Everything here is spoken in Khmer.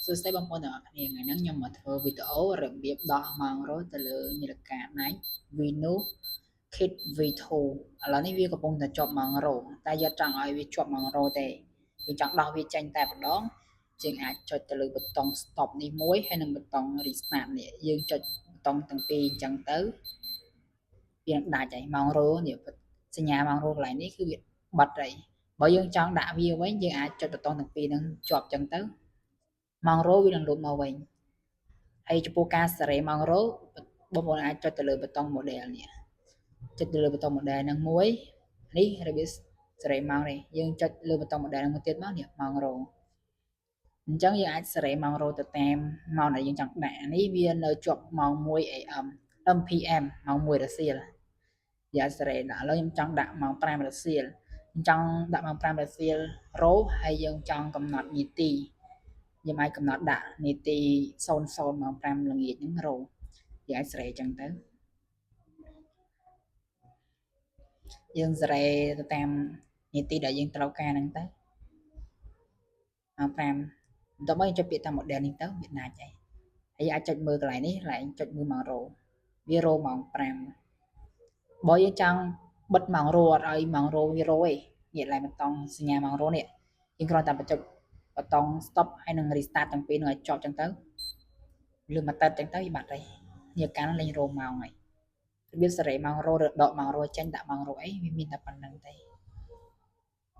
សួស្តីបងប្អូនទាំងអស់គ្នាថ្ងៃនេះខ្ញុំមកធ្វើវីដេអូរបៀបដោះម៉ង់រ៉ូទៅលើនាឡិកាដៃ Venu Kit V2 ឥឡូវនេះវាកំពុងតែជាប់ម៉ង់រ៉ូតែយកចង់ឲ្យវាជាប់ម៉ង់រ៉ូទេវាចង់ដោះវាចេញតែម្ដងជាងអាចចុចទៅលើប៊ូតុង stop នេះមួយហើយនិងប៊ូតុង restart នេះយើងចុចប៊ូតុងទាំងពីរអញ្ចឹងទៅវានឹងដាច់ហើយម៉ង់រ៉ូនេះសញ្ញាម៉ង់រ៉ូកន្លែងនេះគឺវាបិទហើយបើយើងចង់ដាក់វាវិញយើងអាចចុចប៊ូតុងទាំងពីរហ្នឹងជាប់អញ្ចឹងទៅម៉ង់រ៉ូវានឹងលូតមកវិញហើយចំពោះការសេរីម៉ង់រ៉ូបងប្អូនអាចចុចទៅលើប៊ូតុង model នេះចុចទៅលើប៊ូតុង model ហ្នឹងមួយនេះរបៀបសេរីម៉ង់នេះយើងចុចលើប៊ូតុង model ហ្នឹងមួយទៀតមកនេះម៉ង់រ៉ូអញ្ចឹងយើងអាចសេរីម៉ង់រ៉ូទៅតាមម៉ោងដែលយើងចង់ដាក់នេះវានៅជាប់ម៉ោង 1 AM PM ម៉ោង 1 រសៀលយើងអាចសេរីដាក់ឥឡូវខ្ញុំចង់ដាក់ម៉ោង 5 រសៀលចង់ដាក់ម៉ោង 5 រសៀលរ៉ូហើយយើងចង់កំណត់នាទីយើងអាចកំណត់ដាក់នាទី00ម៉ោង 5 ល្ងាចហ្នឹងរ៉ូយើងអាចសេរីអញ្ចឹងទៅយើងសេរីទៅតាមនាទីដែលយើងត្រូវការហ្នឹងទៅម៉ោង 5បន្ទាប់មកយើងចុចពាក្យតាម model នេះទៅវាដាច់ហើយអាចចុចមើលកន្លែងនេះកន្លែងចុចមើលម៉ោងរ៉ូវារ៉ូម៉ោង 5បើយើងចង់បិទម៉ោងរ៉ូអត់ឲ្យម៉ោងរ៉ូវារ៉ូទេនេះកន្លែងប៊ូតុងសញ្ញាម៉ោងរ៉ូនេះយើងគ្រាន់តែចុចប៊ូតុង stop ហើយនឹង restart ទាំងពីរនឹងឲ្យជាប់អញ្ចឹងទៅលឿនមកតើអញ្ចឹងទៅវាបាត់ហើយនេះកាលលេងរ៉ូម៉ោងហើយរបៀបសេរីម៉ោងរ៉ូឬដកម៉ោងរ៉ូចេញដាក់ម៉ោងរ៉ូអីវាមានតែប៉ុណ្្នឹងទេ